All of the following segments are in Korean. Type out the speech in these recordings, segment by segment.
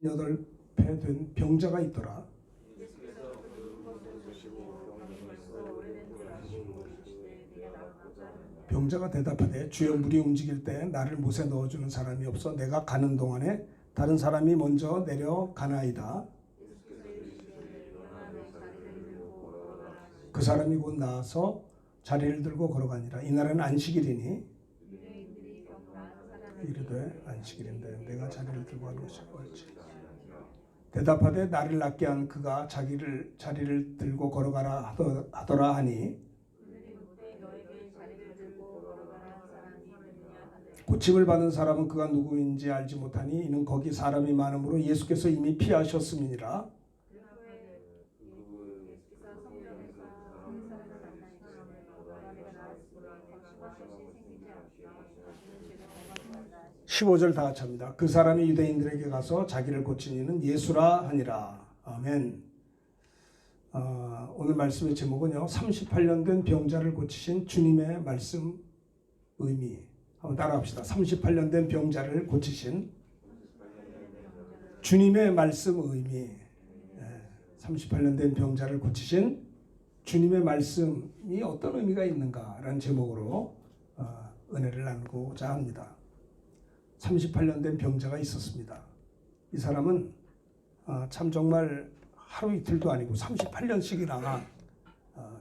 여덟 배 된 병자가 있더라. 병자가 대답하되 주여 물이 움직일 때 나를 못에 넣어주는 사람이 없어 내가 가는 동안에 다른 사람이 먼저 내려가나이다. 그 사람이 곧 나와서 자리를 들고 걸어가니라. 이날은 안식일이니 이르되 안식일인데 내가 자리를 들고 하는 것이 옳지. 대답하되 나를 낫게 한 그가 자리를 들고 걸어가라 하더라 하니 고침을 받은 사람은 그가 누구인지 알지 못하니 이는 거기 사람이 많음으로 예수께서 이미 피하셨음이니라. (15절) 다 같이 합니다. 그 사람이 유대인들에게 가서 자기를 고친 이는 예수라 하니라. 아멘. 오늘 말씀의 제목은요, 38년 된 병자를 고치신 주님의 말씀 의미. 한번 따라합시다. 38년 된 병자를 고치신 주님의 말씀 의미. 38년 된 병자를 고치신 주님의 말씀이 어떤 의미가 있는가라는 제목으로 은혜를 나누고자 합니다. 38년 된 병자가 있었습니다. 이 사람은 참 정말 하루 이틀도 아니고 38년씩이나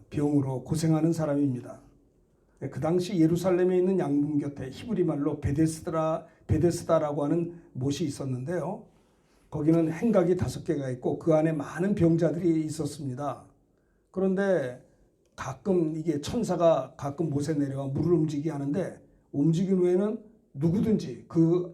병으로 고생하는 사람입니다. 그 당시 예루살렘에 있는 양문 곁에 히브리 말로 베데스다라고 하는 못이 있었는데요. 거기는 행각이 5개가 있고 그 안에 많은 병자들이 있었습니다. 그런데 가끔 이게 천사가 가끔 못에 내려와 물을 움직이게 하는데 움직인 후에는 누구든지 그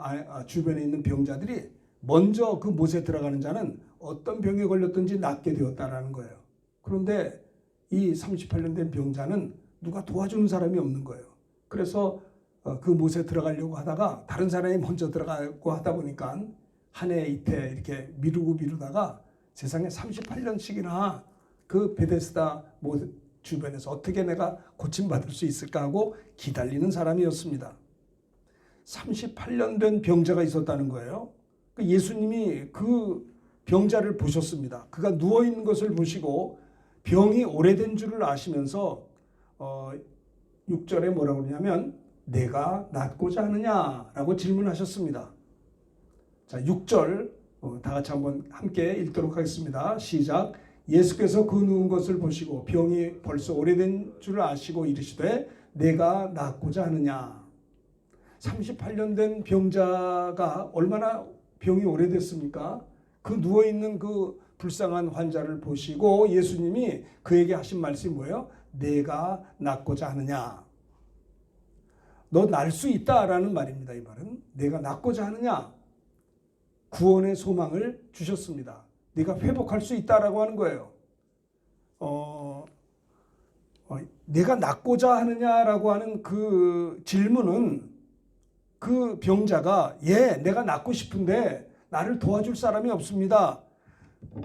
주변에 있는 병자들이 먼저 그 못에 들어가는 자는 어떤 병에 걸렸든지 낫게 되었다라는 거예요. 그런데 이 38년 된 병자는 누가 도와주는 사람이 없는 거예요. 그래서 그 못에 들어가려고 하다가 다른 사람이 먼저 들어가고 하다 보니까 한 해 이태 이렇게 미루다가 세상에 38년씩이나 그 베데스다 못 주변에서 어떻게 내가 고침받을 수 있을까 하고 기다리는 사람이었습니다. 38년 된 병자가 있었다는 거예요. 예수님이 그 병자를 보셨습니다. 그가 누워있는 것을 보시고 병이 오래된 줄을 아시면서 6절에 뭐라고 그러냐면 내가 낫고자 하느냐라고 질문하셨습니다. 자, 6절 다 같이 한번 함께 읽도록 하겠습니다. 시작. 예수께서 그 누운 것을 보시고 병이 벌써 오래된 줄을 아시고 이르시되 내가 낫고자 하느냐. 38년 된 병자가 얼마나 병이 오래됐습니까? 그 누워있는 그 불쌍한 환자를 보시고 예수님이 그에게 하신 말씀이 뭐예요? 내가 낫고자 하느냐. 너 날 수 있다라는 말입니다. 이 말은 내가 낫고자 하느냐. 구원의 소망을 주셨습니다. 네가 회복할 수 있다라고 하는 거예요. 내가 낫고자 하느냐라고 하는 그 질문은 그 병자가 내가 낫고 싶은데 나를 도와줄 사람이 없습니다.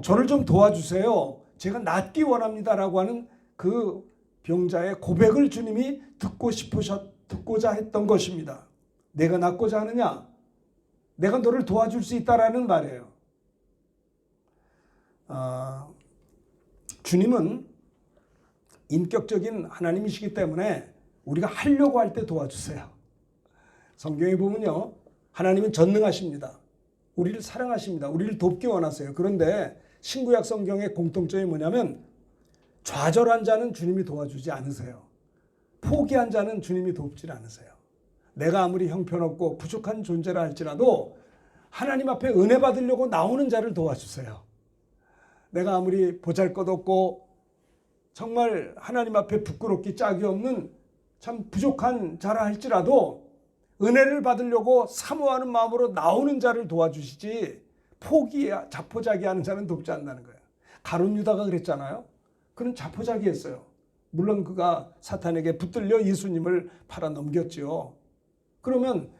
저를 좀 도와주세요. 제가 낫기 원합니다라고 하는 그 병자의 고백을 주님이 듣고자 했던 것입니다. 내가 낫고자 하느냐? 내가 너를 도와줄 수 있다라는 말이에요. 주님은 인격적인 하나님이시기 때문에 우리가 하려고 할 때 도와주세요. 성경에 보면요, 하나님은 전능하십니다. 우리를 사랑하십니다. 우리를 돕기 원하세요. 그런데 신구약 성경의 공통점이 뭐냐면 좌절한 자는 주님이 도와주지 않으세요. 포기한 자는 주님이 돕질 않으세요. 내가 아무리 형편없고 부족한 존재라 할지라도 하나님 앞에 은혜 받으려고 나오는 자를 도와주세요. 내가 아무리 보잘것없고 정말 하나님 앞에 부끄럽기 짝이 없는 참 부족한 자라 할지라도 은혜를 받으려고 사모하는 마음으로 나오는 자를 도와주시지 자포자기하는 자는 돕지 않는다는 거예요. 가룟 유다가 그랬잖아요. 그는 자포자기했어요. 물론 그가 사탄에게 붙들려 예수님을 팔아 넘겼지요. 그러면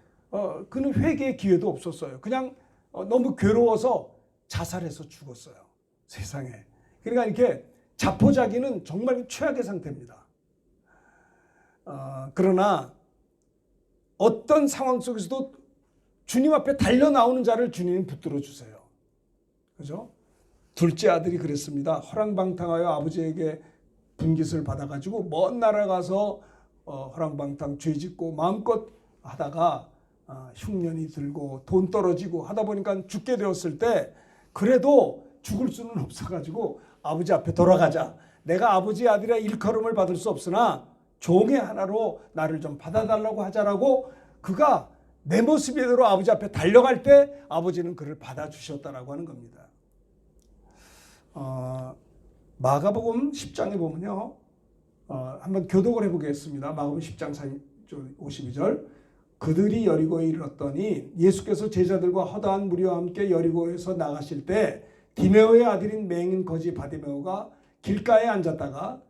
그는 회개의 기회도 없었어요. 그냥 너무 괴로워서 자살해서 죽었어요. 세상에. 그러니까 이렇게 자포자기는 정말 최악의 상태입니다. 그러나 어떤 상황 속에서도 주님 앞에 달려 나오는 자를 주님은 붙들어 주세요. 그죠? 둘째 아들이 그랬습니다. 허랑방탕하여 아버지에게 분깃을 받아가지고 먼 나라 가서 허랑방탕 죄짓고 마음껏 하다가 흉년이 들고 돈 떨어지고 하다 보니까 죽게 되었을 때 그래도 죽을 수는 없어가지고 아버지 앞에 돌아가자. 내가 아버지의 아들이라 일컬음을 받을 수 없으나 종의 하나로 나를 좀 받아달라고 하자라고 그가 내 모습대로 아버지 앞에 달려갈 때 아버지는 그를 받아주셨다라고 하는 겁니다. 마가복음 10장에 보면요. 한번 교독을 해보겠습니다. 마가복음 10장 52절. 그들이 여리고에 이르렀더니 예수께서 제자들과 허다한 무리와 함께 여리고에서 나가실 때 디메오의 아들인 맹인 거지 바디메오가 길가에 앉았다가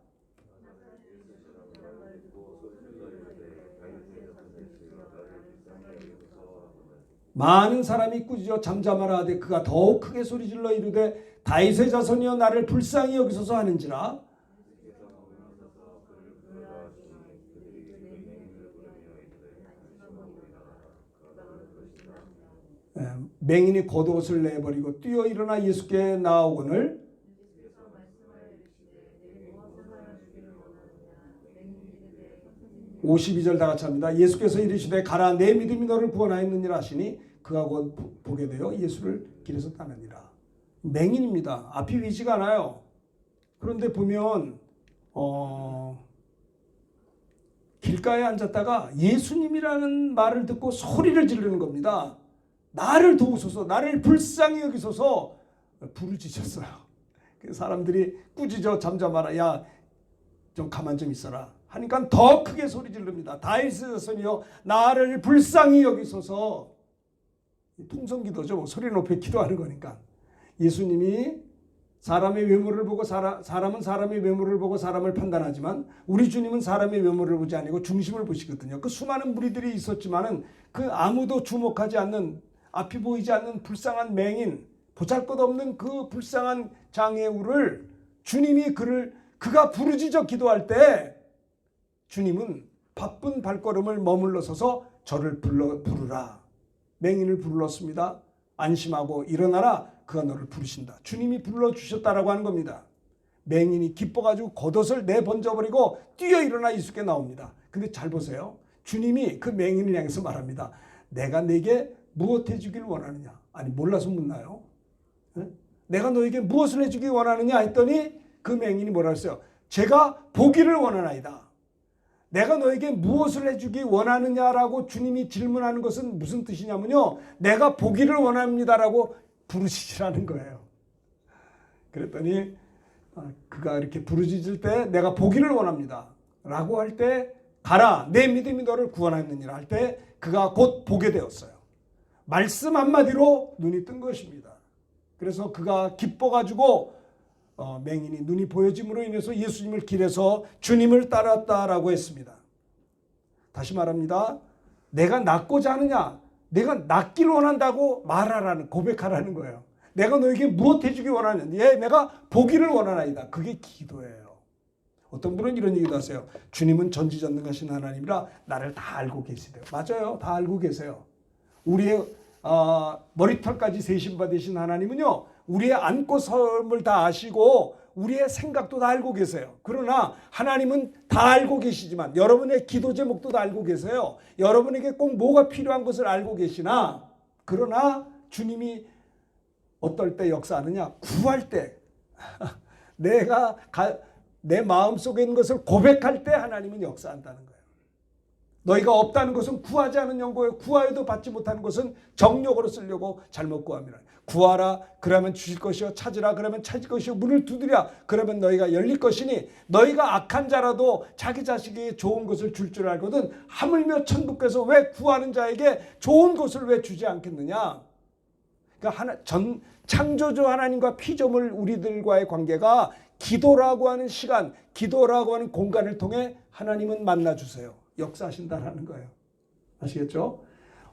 많은 사람이 꾸짖어 잠잠하라 하되 그가 더욱 크게 소리질러 이르되 다윗의 자손이여 나를 불쌍히 여기소서 하는지라. 맹인이 겉옷을 내버리고 뛰어 일어나 예수께 나아오거늘 52절 다 같이 합니다. 예수께서 이르시되 가라 내 믿음이 너를 구원하였느니라 하시니 그가 곧 보게 되어 예수를 길에서 따르니라. 맹인입니다. 앞이 보이지가 않아요. 그런데 보면 길가에 앉았다가 예수님이라는 말을 듣고 소리를 지르는 겁니다. 나를 도우소서, 나를 불쌍히 여기소서 부르짖었어요. 사람들이 꾸짖어 잠잠하라, 야 좀 가만 좀 있어라 하니까 더 크게 소리 지릅니다. 다윗의 자손이여 나를 불쌍히 여기소서. 통성기도죠. 뭐 소리 높여 기도하는 거니까. 예수님이 사람의 외모를 보고 사람은 사람의 외모를 보고 사람을 판단하지만 우리 주님은 사람의 외모를 보지 아니고 중심을 보시거든요. 그 수많은 무리들이 있었지만은 그 아무도 주목하지 않는 앞이 보이지 않는 불쌍한 맹인, 보잘것없는 그 불쌍한 장애우를 주님이 그가 부르짖어 기도할 때 주님은 바쁜 발걸음을 머물러 서서 저를 부르라. 맹인을 불렀습니다. 안심하고 일어나라. 그가 너를 부르신다. 주님이 불러주셨다라고 하는 겁니다. 맹인이 기뻐가지고 겉옷을 내번져버리고 뛰어 일어나 예수께 나옵니다. 근데 잘 보세요. 주님이 그 맹인을 향해서 말합니다. 내가 네게 무엇 해주길 원하느냐? 아니 몰라서 묻나요? 내가 너에게 무엇을 해주길 원하느냐 했더니 그 맹인이 뭐라 했어요? 제가 보기를 원하나이다. 내가 너에게 무엇을 해주기 원하느냐라고 주님이 질문하는 것은 무슨 뜻이냐면요. 내가 보기를 원합니다라고 부르짖으라는 거예요. 그랬더니 그가 이렇게 부르짖을 때 내가 보기를 원합니다 라고 할 때 가라 내 믿음이 너를 구원하느니라 할 때 그가 곧 보게 되었어요. 말씀 한마디로 눈이 뜬 것입니다. 그래서 그가 기뻐가지고 맹인이 눈이 보여짐으로 인해서 예수님을 길에서 주님을 따랐다라고 했습니다. 다시 말합니다. 내가 낫고자 하느냐? 내가 낫길 원한다고 말하라는 고백하라는 거예요. 내가 너에게 무엇 해주기 원하느냐? 내가 보기를 원하나이다. 그게 기도예요. 어떤 분은 이런 얘기도 하세요. 주님은 전지전능하신 하나님이라 나를 다 알고 계시대요. 맞아요. 다 알고 계세요. 우리의 머리털까지 세신받으신 하나님은요. 우리의 안고 섬을 다 아시고 우리의 생각도 다 알고 계세요. 그러나 하나님은 다 알고 계시지만 여러분의 기도 제목도 다 알고 계세요. 여러분에게 꼭 뭐가 필요한 것을 알고 계시나 그러나 주님이 어떨 때 역사하느냐? 구할 때 내가 내 마음속에 있는 것을 고백할 때 하나님은 역사한다는 거예요. 너희가 없다는 것은 구하지 않은 연고요. 구하여도 받지 못하는 것은 정욕으로 쓰려고 잘못 구함이라. 구하라 그러면 주실 것이요. 찾으라 그러면 찾을 것이요. 문을 두드리라 그러면 너희가 열릴 것이니 너희가 악한 자라도 자기 자식에게 좋은 것을 줄 줄 알거든 하물며 천국에서 왜 구하는 자에게 좋은 것을 왜 주지 않겠느냐. 그러니까 창조주 하나님과 피조물 우리들과의 관계가 기도라고 하는 시간, 기도라고 하는 공간을 통해 하나님은 만나주세요. 역사하신다라는 거예요. 아시겠죠?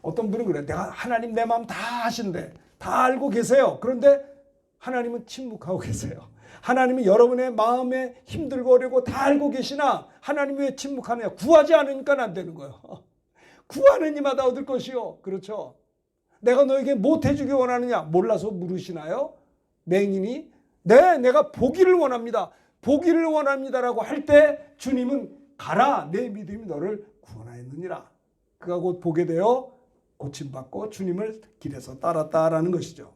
어떤 분은 그래요. 내가 하나님 내 마음 다 아신대. 다 알고 계세요. 그런데 하나님은 침묵하고 계세요. 하나님은 여러분의 마음에 힘들고 어려고 다 알고 계시나 하나님이 왜 침묵하느냐. 구하지 않으니까 안 되는 거예요. 구하는 이마다 얻을 것이요. 그렇죠? 내가 너에게 못 해주기 원하느냐. 몰라서 물으시나요? 맹인이 네, 내가 보기를 원합니다. 보기를 원합니다라고 할 때 주님은 가라, 내 믿음이 너를 구원하였느니라. 그가 곧 보게 되어 고침받고 주님을 길에서 따랐다라는 것이죠.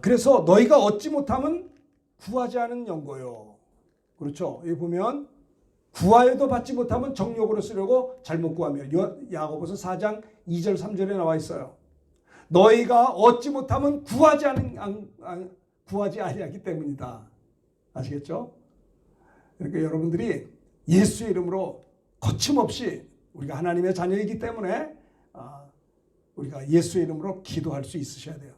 그래서 너희가 얻지 못하면 구하지 않은 연고요. 그렇죠. 여기 보면 구하여도 받지 못하면 정욕으로 쓰려고 잘못 구하며, 야고보서 4장 2절 3절에 나와 있어요. 너희가 얻지 못하면 구하지 아니하기 때문이다. 아시겠죠? 그러니까 여러분들이 예수의 이름으로 거침없이 우리가 하나님의 자녀이기 때문에 우리가 예수의 이름으로 기도할 수 있으셔야 돼요.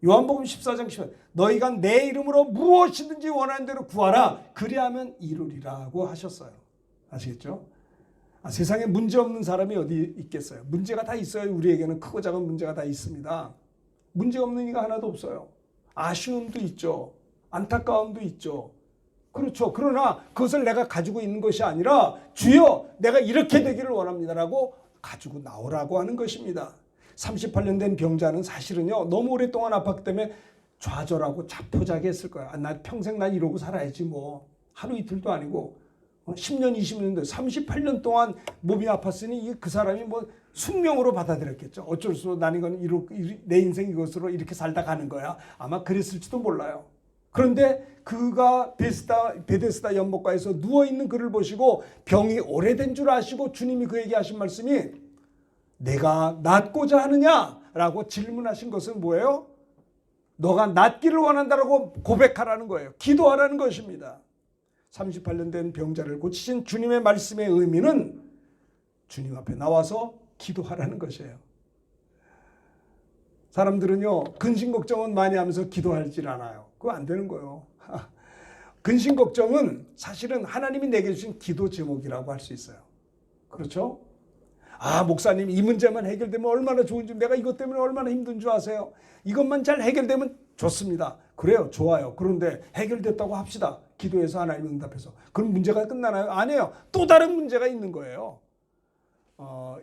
요한복음 14장 10절 너희가 내 이름으로 무엇이든지 원하는 대로 구하라 그리하면 이루리라고 하셨어요. 아시겠죠? 세상에 문제 없는 사람이 어디 있겠어요? 문제가 다 있어요. 우리에게는 크고 작은 문제가 다 있습니다. 문제 없는 이가 하나도 없어요. 아쉬움도 있죠. 안타까움도 있죠. 그렇죠. 그러나 그것을 내가 가지고 있는 것이 아니라 주여 내가 이렇게 되기를 원합니다라고 가지고 나오라고 하는 것입니다. 38년 된 병자는 사실은요 너무 오랫동안 아팠기 때문에 좌절하고 자포자기했을 거야. 나 평생 난 이러고 살아야지 뭐. 하루 이틀도 아니고 10년 20년도 38년 동안 몸이 아팠으니 그 사람이 뭐 숙명으로 받아들였겠죠. 어쩔 수 없어 나는 이건 내 인생 이것으로 이렇게 살다 가는 거야. 아마 그랬을지도 몰라요. 그런데 그가 베데스다 연못가에서 누워있는 그를 보시고 병이 오래된 줄 아시고 주님이 그에게 하신 말씀이 내가 낫고자 하느냐라고 질문하신 것은 뭐예요? 너가 낫기를 원한다라고 고백하라는 거예요. 기도하라는 것입니다. 38년 된 병자를 고치신 주님의 말씀의 의미는 주님 앞에 나와서 기도하라는 것이에요. 사람들은요 근심 걱정은 많이 하면서 기도하질 않아요. 그거 안 되는 거예요. 근심 걱정은 사실은 하나님이 내게 주신 기도 제목이라고 할 수 있어요. 그렇죠? 목사님 이 문제만 해결되면 얼마나 좋은지, 내가 이것 때문에 얼마나 힘든 줄 아세요? 이것만 잘 해결되면 좋습니다. 그래요. 좋아요. 그런데 해결됐다고 합시다. 기도해서 하나님 응답해서. 그럼 문제가 끝나나요? 아니에요. 또 다른 문제가 있는 거예요.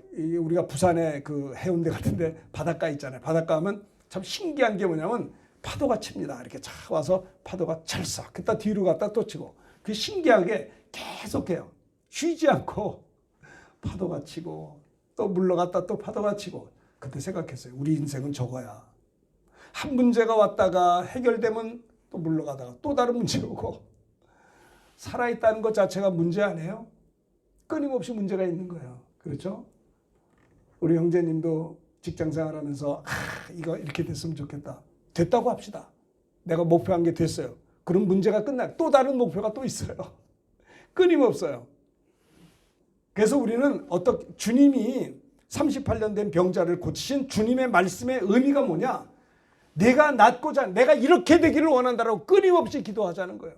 우리가 부산에 그 해운대 같은데 바닷가 있잖아요. 바닷가 하면 참 신기한 게 뭐냐면 파도가 칩니다. 이렇게 착 와서 파도가 찰싹 그다 뒤로 갔다 또 치고, 그 신기하게 계속해요. 쉬지 않고 파도가 치고 또 물러갔다 또 파도가 치고. 그때 생각했어요. 우리 인생은 저거야. 한 문제가 왔다가 해결되면 또 물러가다가 또 다른 문제가 오고. 살아있다는 것 자체가 문제 아니에요? 끊임없이 문제가 있는 거예요. 그렇죠? 우리 형제님도 직장생활 하면서 이거 이렇게 됐으면 좋겠다. 됐다고 합시다. 내가 목표한 게 됐어요. 그럼 문제가 끝나 또 다른 목표가 또 있어요. 끊임없어요. 그래서 우리는 주님이 38년 된 병자를 고치신 주님의 말씀의 의미가 뭐냐? 내가 낫고자, 내가 이렇게 되기를 원한다라고 끊임없이 기도하자는 거예요.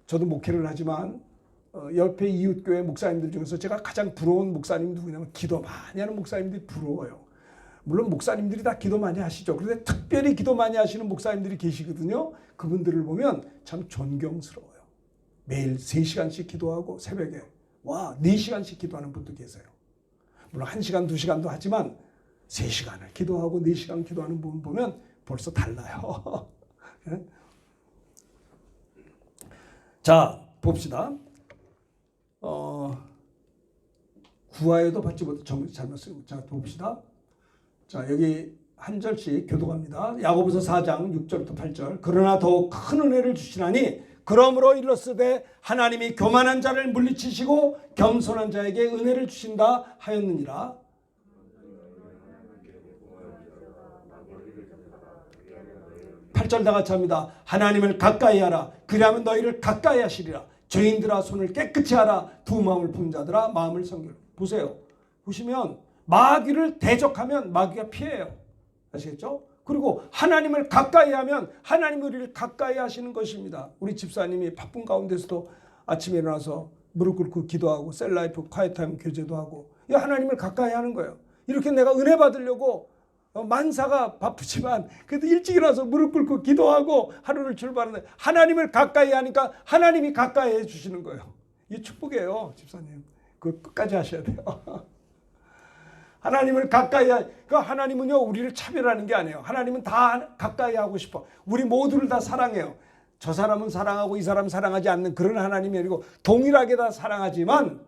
저도 목회를 하지만 옆에 이웃교회 목사님들 중에서 제가 가장 부러운 목사님 누구냐면 기도 많이 하는 목사님들이 부러워요. 물론 목사님들이 다 기도 많이 하시죠. 그런데 특별히 기도 많이 하시는 목사님들이 계시거든요. 그분들을 보면 참 존경스러워요. 매일 3시간씩 기도하고 새벽에 4시간씩 기도하는 분도 계세요. 물론 1시간, 2시간도 하지만 3시간을 기도하고 4시간 기도하는 분 보면 벌써 달라요. 자, 봅시다. 구하여도 받지 못해 잘못 쓰고. 자, 봅시다. 자, 여기 한 절씩 교독합니다. 야고보서 4장 6절부터 8절. 그러나 더욱 큰 은혜를 주시나니 그러므로 일렀으되 하나님이 교만한 자를 물리치시고 겸손한 자에게 은혜를 주신다 하였느니라. 8절 다 같이 합니다. 하나님을 가까이 하라. 그리하면 너희를 가까이 하시리라. 죄인들아 손을 깨끗이 하라. 두 마음을 품 자들아 마음을 섬기라. 보세요. 보시면 마귀를 대적하면 마귀가 피해요. 아시겠죠? 그리고 하나님을 가까이 하면 하나님이 우리를 가까이 하시는 것입니다. 우리 집사님이 바쁜 가운데서도 아침에 일어나서 무릎 꿇고 기도하고 셀라이프 콰이타임 교제도 하고 하나님을 가까이 하는 거예요. 이렇게 내가 은혜 받으려고 만사가 바쁘지만 그래도 일찍 일어나서 무릎 꿇고 기도하고 하루를 출발하는데 하나님을 가까이 하니까 하나님이 가까이 해주시는 거예요. 이게 축복이에요. 집사님. 그거 끝까지 하셔야 돼요. 하나님을 가까이 그러니까 하나님은요 우리를 차별하는 게 아니에요. 하나님은 다 가까이 하고 싶어. 우리 모두를 다 사랑해요. 저 사람은 사랑하고 이 사람은 사랑하지 않는 그런 하나님이 아니고 동일하게 다 사랑하지만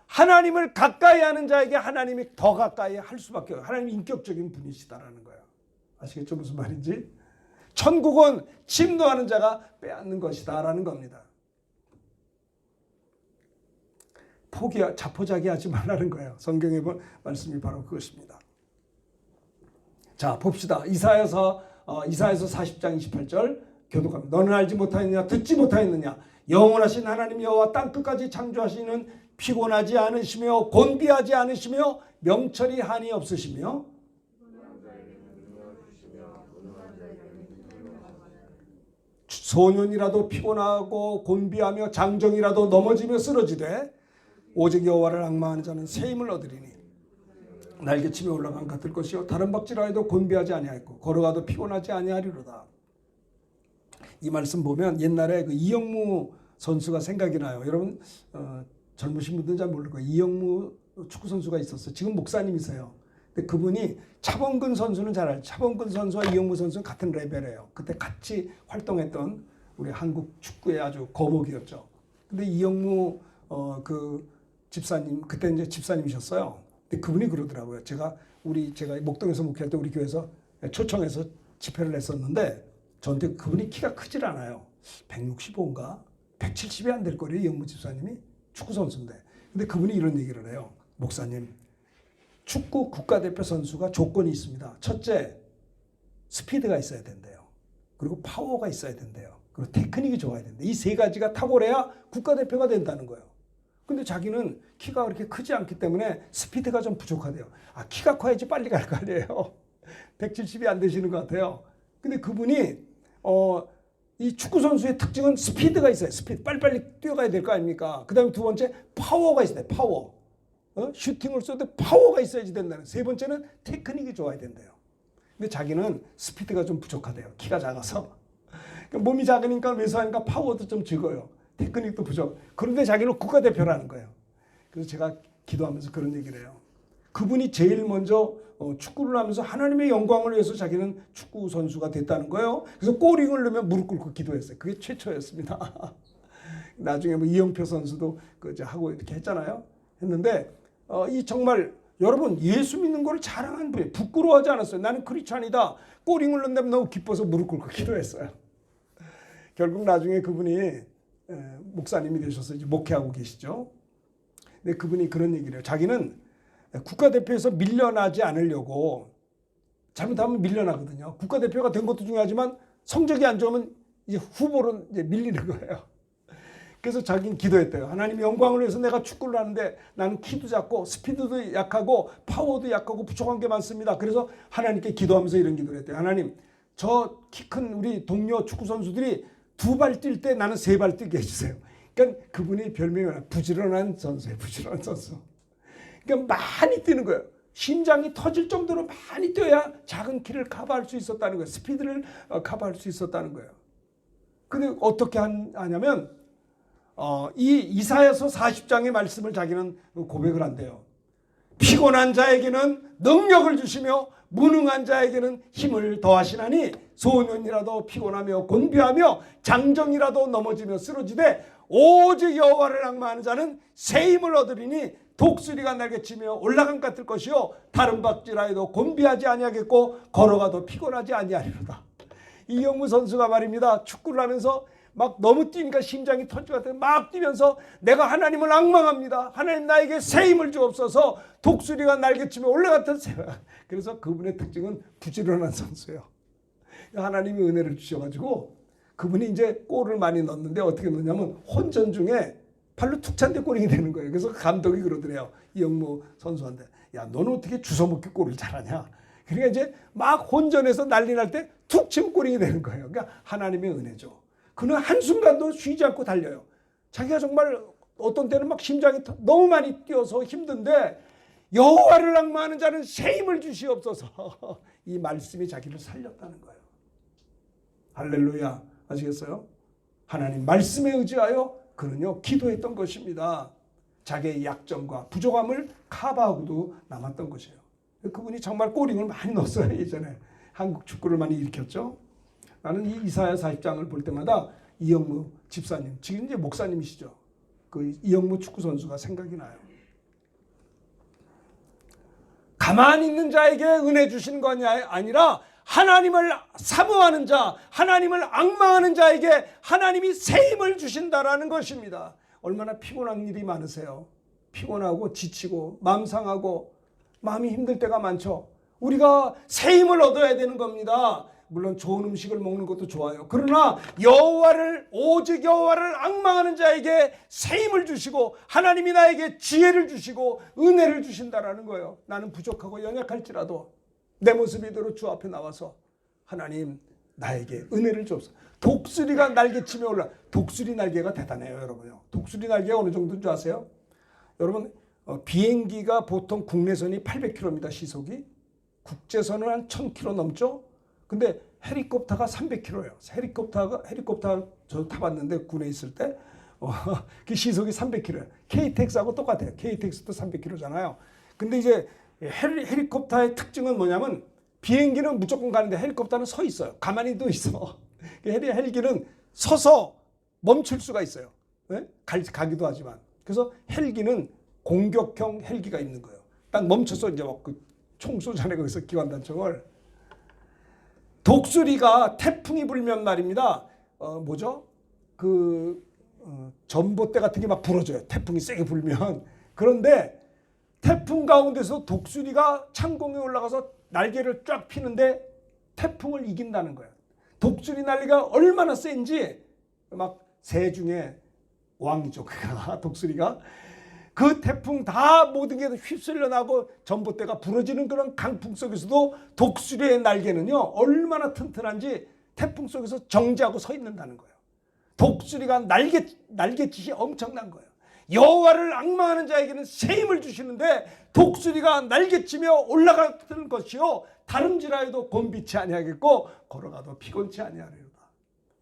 하나님을 가까이 하는 자에게 하나님이 더 가까이 할 수밖에 없어요. 하나님이 인격적인 분이시다라는 거예요. 아시겠죠? 무슨 말인지? 천국은 침노하는 자가 빼앗는 것이다라는 겁니다. 자포자기하지 말라는 거예요. 성경의 말씀이 바로 그것입니다. 자, 봅시다. 이사야서 40장 28절 교독합니다. 너는 알지 못하였느냐 듣지 못하였느냐 영원하신 하나님 여호와 땅 끝까지 창조하시는 피곤하지 않으시며 곤비하지 않으시며 명철이 한이 없으시며 소년이라도 피곤하고 곤비하며 장정이라도 넘어지며 쓰러지되 오직 여호와를 앙망하는 자는 새 힘을 얻으리니 날개치며 올라간 같을 것이요 다른 박질하여도 곤비하지 아니하였고 걸어가도 피곤하지 아니하리로다. 이 말씀 보면 옛날에 그 이영무 선수가 생각이 나요. 여러분 젊으신 분들은 잘 모를 거예요. 이영무 축구 선수가 있었어요. 지금 목사님이세요. 근데 그분이 차범근 선수는 잘 알죠. 차범근 선수와 이영무 선수는 같은 레벨이에요. 그때 같이 활동했던 우리 한국 축구의 아주 거목이었죠. 근데 이영무 그 집사님 그때 이제 집사님이셨어요. 근데 그분이 그러더라고요. 제가 목동에서 목회할 때 우리 교회에서 초청해서 집회를 했었는데 저한테 그분이 키가 크질 않아요. 165인가 170이 안 될 거래요. 이영무 집사님이 축구 선수인데. 근데 그분이 이런 얘기를 해요. 목사님, 축구 국가대표 선수가 조건이 있습니다. 첫째, 스피드가 있어야 된대요. 그리고 파워가 있어야 된대요. 그리고 테크닉이 좋아야 된대요. 이 세 가지가 탁월해야 국가대표가 된다는 거예요. 근데 자기는 키가 그렇게 크지 않기 때문에 스피드가 좀 부족하대요. 키가 커야지 빨리 갈 거 아니에요. 170이 안 되시는 것 같아요. 근데 그분이 이 축구 선수의 특징은 스피드가 있어요. 스피드. 빨리빨리 뛰어가야 될 거 아닙니까? 그 다음에 두 번째 파워가 있어요. 파워. 슈팅을 쏘도 파워가 있어야지 된다는. 세 번째는 테크닉이 좋아야 된대요. 근데 자기는 스피드가 좀 부족하대요. 키가 작아서. 그러니까 몸이 작으니까 왜소하니까 파워도 좀 적어요. 테크닉도 부족. 그런데 자기는 국가대표라는 거예요. 그래서 제가 기도하면서 그런 얘기를 해요. 그분이 제일 먼저 축구를 하면서 하나님의 영광을 위해서 자기는 축구 선수가 됐다는 거예요. 그래서 골링을 넣으면 무릎 꿇고 기도했어요. 그게 최초였습니다. 나중에 뭐 이영표 선수도 하고 이렇게 했잖아요. 했는데 이 정말 여러분 예수 믿는 걸 자랑한 분이 부끄러워하지 않았어요. 나는 크리스찬이다. 골링을 넣는다면 너무 기뻐서 무릎 꿇고 기도했어요. 결국 나중에 그분이 목사님이 되셔서 이제 목회하고 계시죠. 근데 그분이 그런 얘기를 해요. 자기는 국가대표에서 밀려나지 않으려고 잘못하면 밀려나거든요. 국가대표가 된 것도 중요하지만 성적이 안 좋으면 이제 후보로 이제 밀리는 거예요. 그래서 자기는 기도했대요. 하나님 영광을 위해서 내가 축구를 하는데 나는 키도 작고 스피드도 약하고 파워도 약하고 부족한 게 많습니다. 그래서 하나님께 기도하면서 이런 기도를 했대요. 하나님 저 키 큰 우리 동료 축구 선수들이 2발 뛸 때 나는 3발 뛰게 해주세요. 그러니까 그분이 별명이 부지런한 선수예요. 부지런한 선수. 그러니까 많이 뛰는 거예요. 심장이 터질 정도로 많이 뛰어야 작은 키를 커버할 수 있었다는 거예요. 스피드를 커버할 수 있었다는 거예요. 근데 어떻게 하냐면 이 이사야서 40장의 말씀을 자기는 고백을 한대요. 피곤한 자에게는 능력을 주시며 무능한 자에게는 힘을 더하시나니 소년이라도 피곤하며 곤비하며 장정이라도 넘어지며 쓰러지되 오직 여호와를 앙망하는 자는 새 힘을 얻으리니 독수리가 날개치며 올라간 같을 것이요 다른 박질하여도 곤비하지 아니하겠고 걸어가도 피곤하지 아니하리로다. 이영무 선수가 말입니다. 축구를 하면서 막 너무 뛰니까 심장이 터질 것 같아요. 막 뛰면서 내가 하나님을 앙망합니다. 하나님 나에게 새 힘을 주옵소서. 독수리가 날개치며 올라갔던 새. 그래서 그분의 특징은 부지런한 선수예요. 하나님이 은혜를 주셔가지고 그분이 이제 골을 많이 넣었는데 어떻게 넣냐면 혼전 중에 발로 툭 찬데 골이 되는 거예요. 그래서 감독이 그러더래요. 이영무 선수한테. 야, 너는 어떻게 주워먹기 골을 잘하냐. 그러니까 이제 막 혼전에서 난리 날 때 툭 치면 골이 되는 거예요. 그러니까 하나님의 은혜죠. 그는 한순간도 쉬지 않고 달려요. 자기가 정말 어떤 때는 막 심장이 너무 많이 뛰어서 힘든데 여호와를 앙망하는 자는 새 힘을 주시옵소서. 이 말씀이 자기를 살렸다는 거예요. 할렐루야. 아시겠어요? 하나님 말씀에 의지하여 그는요 기도했던 것입니다. 자기의 약점과 부족함을 커버하고도 남았던 것이에요. 그분이 정말 골링을 많이 넣었어요. 예전에 한국 축구를 많이 일으켰죠. 나는 이 이사야 40장을 볼 때마다 이영무 집사님, 지금 이제 목사님이시죠. 그 이영무 축구 선수가 생각이 나요. 가만히 있는 자에게 은혜 주시는 것이 아니라 하나님을 사모하는 자, 하나님을 앙망하는 자에게 하나님이 새 힘을 주신다라는 것입니다. 얼마나 피곤한 일이 많으세요. 피곤하고 지치고 마음 상하고 마음이 힘들 때가 많죠. 우리가 새 힘을 얻어야 되는 겁니다. 물론 좋은 음식을 먹는 것도 좋아요. 그러나 오직 여호와를 앙망하는 자에게 새 힘을 주시고 하나님이 나에게 지혜를 주시고 은혜를 주신다라는 거예요. 나는 부족하고 연약할지라도 내 모습 이대로 주 앞에 나와서 하나님 나에게 은혜를 주옵소서. 독수리가 날개치며 올라. 독수리 날개가 대단해요, 여러분요. 독수리 날개가 어느 정도인 줄 아세요? 여러분 비행기가 보통 국내선이 800km입니다. 시속이. 국제선은 한 1000km 넘죠. 근데 헤리콥터가 300km예요. 헤리콥터 저 타봤는데 군에 있을 때 그 시속이 300km예요. KTX하고 똑같아요. KTX도 300km잖아요. 근데 이제 헤리콥터의 특징은 뭐냐면 비행기는 무조건 가는데 헬리콥터는 서 있어요. 가만히 또 있어. 헬기는 서서 멈출 수가 있어요. 네? 가기도 하지만. 그래서 헬기는 공격형 헬기가 있는 거예요. 딱 멈춰서 이제 막 그 총 쏘잖아요. 거기서 기관단총을. 독수리가 태풍이 불면 말입니다. 전봇대 같은 게 막 부러져요. 태풍이 세게 불면. 그런데 태풍 가운데서 독수리가 창공에 올라가서 날개를 쫙 피는데 태풍을 이긴다는 거예요. 독수리 날개가 얼마나 센지 막 새 중에 왕이죠. 그가 독수리가. 그 태풍 다 모든 게 휩쓸려 나고 전봇대가 부러지는 그런 강풍 속에서도 독수리의 날개는요 얼마나 튼튼한지 태풍 속에서 정지하고 서 있는다는 거예요. 독수리가 날개짓이 엄청난 거예요. 여호와를 앙망하는 자에게는 새 힘을 주시는데 독수리가 날개치며 올라가는 것이요 다름질하여도 곤비치 아니하겠고 걸어가도 피곤치 아니하리로다.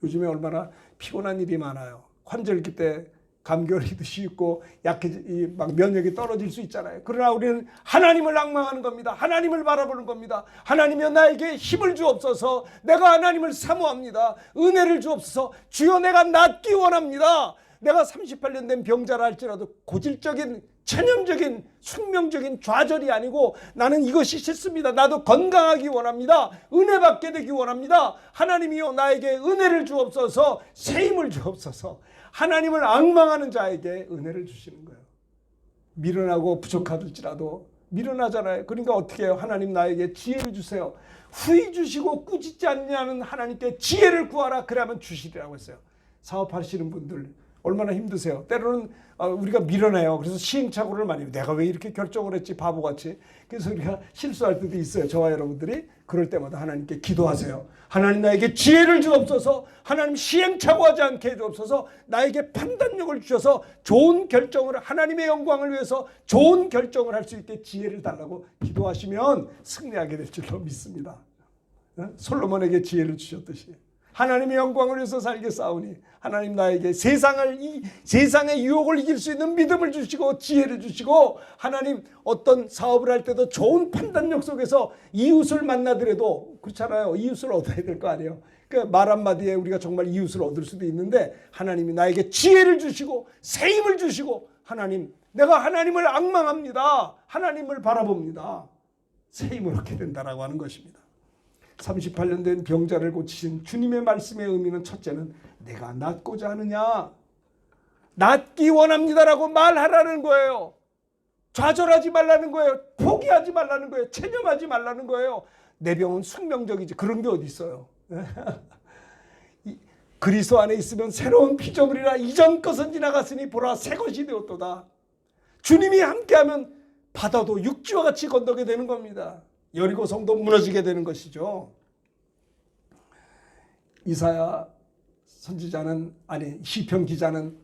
요즘에 얼마나 피곤한 일이 많아요. 환절기 때 감기걸리기도 쉽고 막 면역이 떨어질 수 있잖아요. 그러나 우리는 하나님을 앙망하는 겁니다. 하나님을 바라보는 겁니다. 하나님이여 나에게 힘을 주옵소서. 내가 하나님을 사모합니다. 은혜를 주옵소서. 주여 내가 낫기 원합니다. 내가 38년 된 병자라 할지라도 고질적인 체념적인 숙명적인 좌절이 아니고 나는 이것이 싫습니다. 나도 건강하기 원합니다. 은혜 받게 되기 원합니다. 하나님이여 나에게 은혜를 주옵소서. 새 힘을 주옵소서. 하나님을 앙망하는 자에게 은혜를 주시는 거예요. 미련하고 부족하들지라도 미련하잖아요. 그러니까 어떻게 해요? 하나님 나에게 지혜를 주세요. 후히 주시고 꾸짖지 않냐는 하나님께 지혜를 구하라. 그러면 주시리라고 했어요. 사업하시는 분들 얼마나 힘드세요. 때로는 우리가 미련해요. 그래서 시행착오를 많이 해요. 내가 왜 이렇게 결정을 했지 바보같이. 그래서 우리가 실수할 때도 있어요. 저와 여러분들이. 그럴 때마다 하나님께 기도하세요. 하나님 나에게 지혜를 주옵소서. 하나님 시행착오하지 않게 해주옵소서. 나에게 판단력을 주셔서 좋은 결정을 하나님의 영광을 위해서 좋은 결정을 할 수 있게 지혜를 달라고 기도하시면 승리하게 될 줄로 믿습니다. 솔로몬에게 지혜를 주셨듯이 하나님의 영광을 위해서 살겠사오니 하나님 나에게 세상의 유혹을 이길 수 있는 믿음을 주시고 지혜를 주시고 하나님 어떤 사업을 할 때도 좋은 판단력 속에서 이웃을 만나더라도 그렇잖아요. 이웃을 얻어야 될 거 아니에요. 그러니까 말 한마디에 우리가 정말 이웃을 얻을 수도 있는데 하나님이 나에게 지혜를 주시고 새 힘을 주시고 하나님 내가 하나님을 앙망합니다. 하나님을 바라봅니다. 새 힘을 얻게 된다라고 하는 것입니다. 38년 된 병자를 고치신 주님의 말씀의 의미는 첫째는 내가 낫고자 하느냐 낫기 원합니다라고 말하라는 거예요. 좌절하지 말라는 거예요. 포기하지 말라는 거예요. 체념하지 말라는 거예요. 내 병은 숙명적이지 그런 게 어디 있어요. 그리스도 안에 있으면 새로운 피조물이라 이전 것은 지나갔으니 보라 새 것이 되었도다. 주님이 함께하면 바다도 육지와 같이 건너게 되는 겁니다. 여리고 성도 무너지게 되는 것이죠. 이사야 선지자는 시편 기자는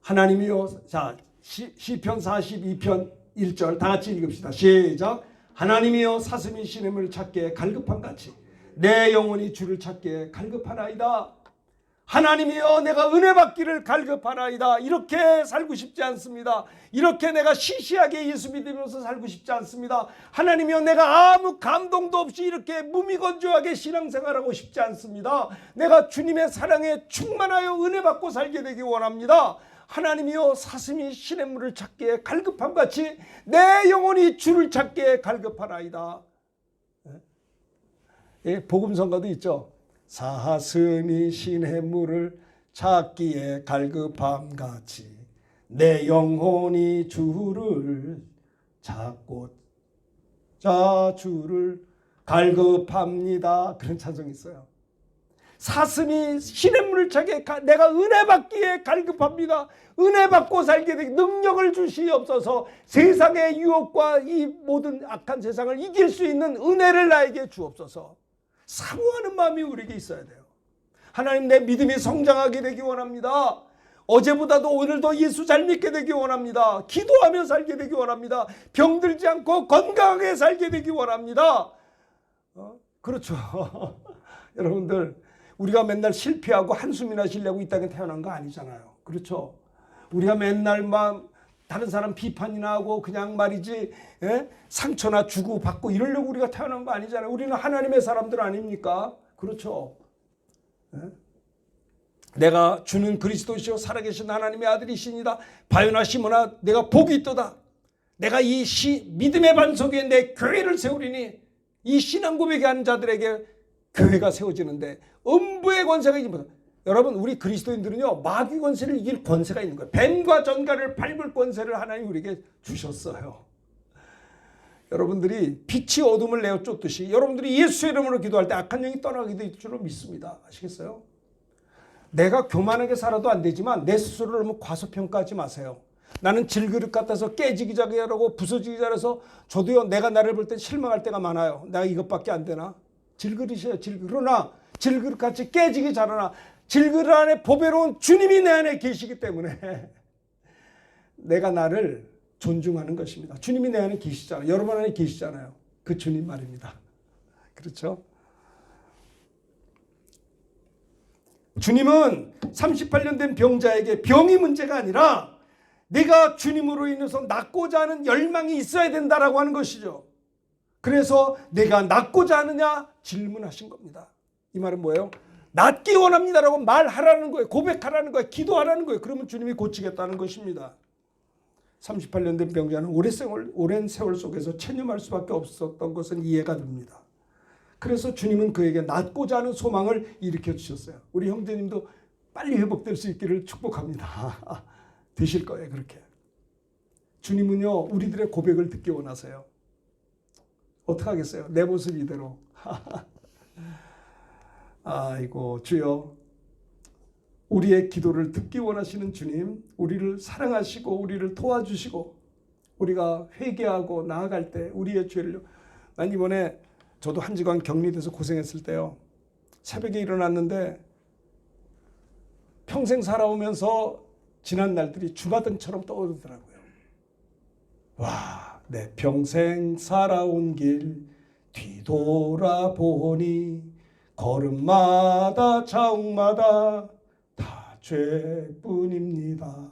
하나님이요. 자, 시편 42편 1절 다 같이 읽읍시다. 시작. 하나님이여 사슴이 시냇을 찾기에 갈급한 같이 내 영혼이 주를 찾기에 갈급하나이다. 하나님이여 내가 은혜 받기를 갈급하나이다. 이렇게 살고 싶지 않습니다. 이렇게 내가 시시하게 예수 믿으면서 살고 싶지 않습니다. 하나님이여 내가 아무 감동도 없이 이렇게 무미건조하게 신앙생활하고 싶지 않습니다. 내가 주님의 사랑에 충만하여 은혜 받고 살게 되기 원합니다. 하나님이여 사슴이 시냇물을 찾기에 갈급함같이 내 영혼이 주를 찾기에 갈급하나이다. 예, 복음성가도 있죠. 사슴이 시냇물을 찾기에 갈급함같이 내 영혼이 주를 찾고자 주를 갈급합니다. 그런 찬송이 있어요. 사슴이 시냇물을 찾기에 내가 은혜 받기에 갈급합니다. 은혜 받고 살게 되기 능력을 주시옵소서. 세상의 유혹과 이 모든 악한 세상을 이길 수 있는 은혜를 나에게 주옵소서. 사모하는 마음이 우리에게 있어야 돼요. 하나님 내 믿음이 성장하게 되기 원합니다. 어제보다도 오늘도 예수 잘 믿게 되기 원합니다. 기도하며 살게 되기 원합니다. 병들지 않고 건강하게 살게 되기 원합니다. 그렇죠. 여러분들 우리가 맨날 실패하고 한숨이나 쉬려고 이 땅에 태어난 거 아니잖아요. 그렇죠. 우리가 맨날 다른 사람 비판이나 하고 그냥 말이지 상처나 주고받고 이러려고 우리가 태어난 거 아니잖아요. 우리는 하나님의 사람들 아닙니까? 그렇죠. 내가 주는 그리스도시요 살아계신 하나님의 아들이시니다. 바요나 시모나 내가 복이 있도다. 내가 이 믿음의 반석에 내 교회를 세우리니 이 신앙 고백하는 자들에게 교회가 세워지는데 음부의 권세가 이기보다. 여러분 우리 그리스도인들은요 마귀 권세를 이길 권세가 있는 거예요. 뱀과 전갈을 밟을 권세를 하나님 우리에게 주셨어요. 여러분들이 빛이 어둠을 내어 쫓듯이 여러분들이 예수의 이름으로 기도할 때 악한 영이 떠나게 될 줄로 믿습니다. 아시겠어요? 내가 교만하게 살아도 안 되지만 내 스스로를 너무 과소평가하지 마세요. 나는 질그릇 같아서 깨지기 잘하고 부서지기 잘해서 저도요 내가 나를 볼 때 실망할 때가 많아요. 내가 이것밖에 안 되나? 질그릇이에요. 그러나 질그릇같이 깨지기 잘하나 질그릇 안에 보배로운 주님이 내 안에 계시기 때문에 내가 나를 존중하는 것입니다. 주님이 내 안에 계시잖아요. 여러분 안에 계시잖아요. 그 주님 말입니다. 그렇죠? 주님은 38년 된 병자에게 병이 문제가 아니라 내가 주님으로 인해서 낫고자 하는 열망이 있어야 된다라고 하는 것이죠. 그래서 내가 낫고자 하느냐 질문하신 겁니다. 이 말은 뭐예요? 낫기 원합니다라고 말하라는 거예요. 고백하라는 거예요. 기도하라는 거예요. 그러면 주님이 고치겠다는 것입니다. 38년 된 병자는 오랜 세월 속에서 체념할 수밖에 없었던 것은 이해가 됩니다. 그래서 주님은 그에게 낫고자 하는 소망을 일으켜 주셨어요. 우리 형제님도 빨리 회복될 수 있기를 축복합니다. 되실 거예요. 그렇게. 주님은요 우리들의 고백을 듣기 원하세요. 어떡하겠어요? 내 모습 이대로. 아이고 주여, 우리의 기도를 듣기 원하시는 주님, 우리를 사랑하시고 우리를 도와주시고 우리가 회개하고 나아갈 때 우리의 죄를. 난 이번에 저도 한 주간 격리돼서 고생했을 때요 새벽에 일어났는데 평생 살아오면서 지난 날들이 주마등처럼 떠오르더라고요. 와, 내 평생 살아온 길 뒤돌아보니 걸음마다 자욱마다 다 죄뿐입니다.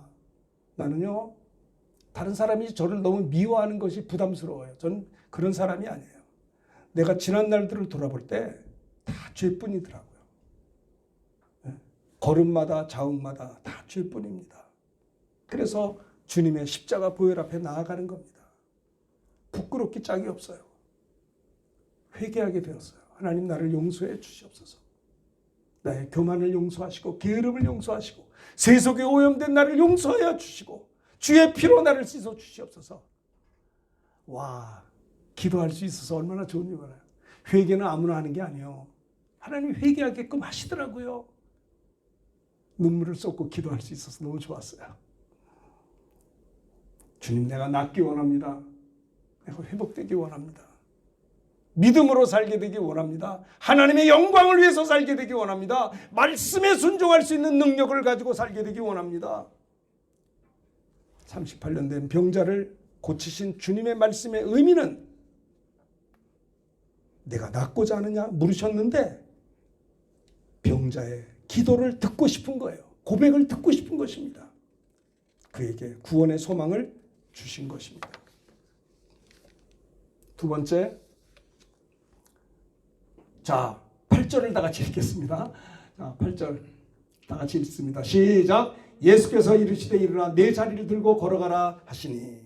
나는요 다른 사람이 저를 너무 미워하는 것이 부담스러워요. 전 그런 사람이 아니에요. 내가 지난 날들을 돌아볼 때 다 죄뿐이더라고요. 걸음마다 자욱마다 다 죄뿐입니다. 그래서 주님의 십자가 보혈 앞에 나아가는 겁니다. 부끄럽기 짝이 없어요. 회개하게 되었어요. 하나님 나를 용서해 주시옵소서. 나의 교만을 용서하시고 게으름을 용서하시고 세속에 오염된 나를 용서하여 주시고 주의 피로 나를 씻어 주시옵소서. 와, 기도할 수 있어서 얼마나 좋은 줄 알아요. 회개는 아무나 하는 게 아니에요. 하나님 회개하게끔 하시더라고요. 눈물을 쏟고 기도할 수 있어서 너무 좋았어요. 주님, 내가 낫기 원합니다. 내가 회복되기 원합니다. 믿음으로 살게 되기 원합니다. 하나님의 영광을 위해서 살게 되기 원합니다. 말씀에 순종할 수 있는 능력을 가지고 살게 되기 원합니다. 38년 된 병자를 고치신 주님의 말씀의 의미는 내가 낫고자 하느냐 물으셨는데 병자의 기도를 듣고 싶은 거예요. 고백을 듣고 싶은 것입니다. 그에게 구원의 소망을 주신 것입니다. 두 번째, 자, 8절을 다 같이 읽겠습니다. 자, 8절 다 같이 읽습니다. 시작. 예수께서 이르시되 일어나 내 자리를 들고 걸어가라 하시니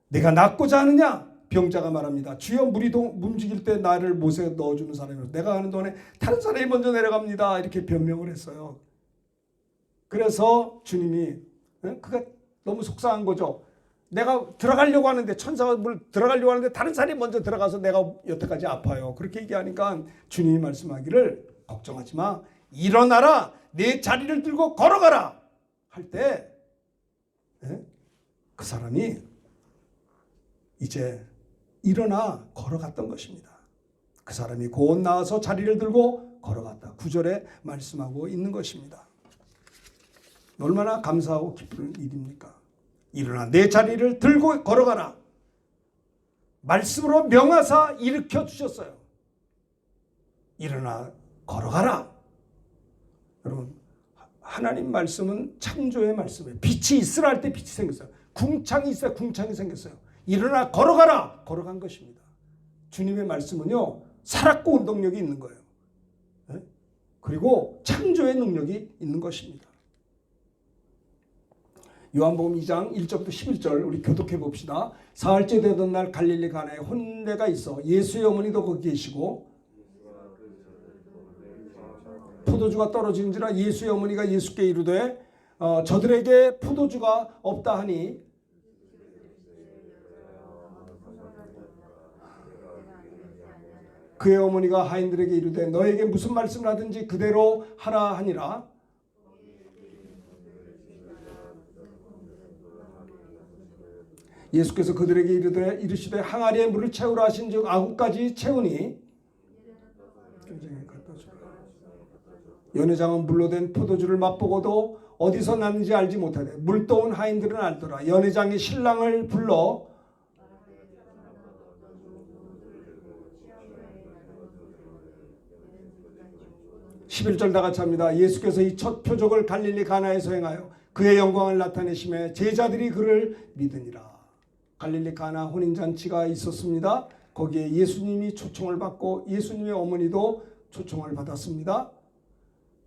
내가 낫고자 하느냐? 병자가 말합니다. 주여 물이 움직일 때 나를 못에 넣어주는 사람이요. 내가 가는 동안에 다른 사람이 먼저 내려갑니다. 이렇게 변명을 했어요. 그래서 주님이 그가 너무 속상한 거죠. 내가 들어가려고 하는데 천사가 들어가려고 하는데 다른 사람이 먼저 들어가서 내가 여태까지 아파요. 그렇게 얘기하니까 주님이 말씀하기를 걱정하지 마. 일어나라. 내 자리를 들고 걸어가라. 할 때 그 사람이 이제 일어나 걸어갔던 것입니다. 그 사람이 곧 나와서 자리를 들고 걸어갔다. 9절에 말씀하고 있는 것입니다. 얼마나 감사하고 기쁜 일입니까? 일어나 내 자리를 들고 걸어가라. 말씀으로 명하사 일으켜 주셨어요. 일어나 걸어가라. 여러분, 하나님 말씀은 창조의 말씀이에요. 빛이 있으라 할 때 빛이 생겼어요. 궁창이 있어야 궁창이 생겼어요. 일어나 걸어가라. 걸어간 것입니다. 주님의 말씀은요, 살았고 운동력이 있는 거예요. 그리고 창조의 능력이 있는 것입니다. 요한복음 2장 1절부터 11절 우리 교독해 봅시다. 사흘째 되던 날 갈릴리 가나에 혼례가 있어 예수의 어머니도 거기 계시고 포도주가 떨어진지라 예수의 어머니가 예수께 이르되 저들에게 포도주가 없다 하니 그의 어머니가 하인들에게 이르되 너에게 무슨 말씀을 하든지 그대로 하라 하니라. 예수께서 그들에게 이르시되 항아리에 물을 채우라 하신즉 아구까지 채우니 연회장은 물로 된 포도주를 맛보고도 어디서 났는지 알지 못하되 물떠온 하인들은 알더라. 연회장이 신랑을 불러 (11절) 다 같이 합니다. 예수께서 이 첫 표적을 갈릴리 가나에서 행하여 그의 영광을 나타내심에 제자들이 그를 믿으니라. 갈릴리 가나 혼인잔치가 있었습니다. 거기에 예수님이 초청을 받고 예수님의 어머니도 초청을 받았습니다.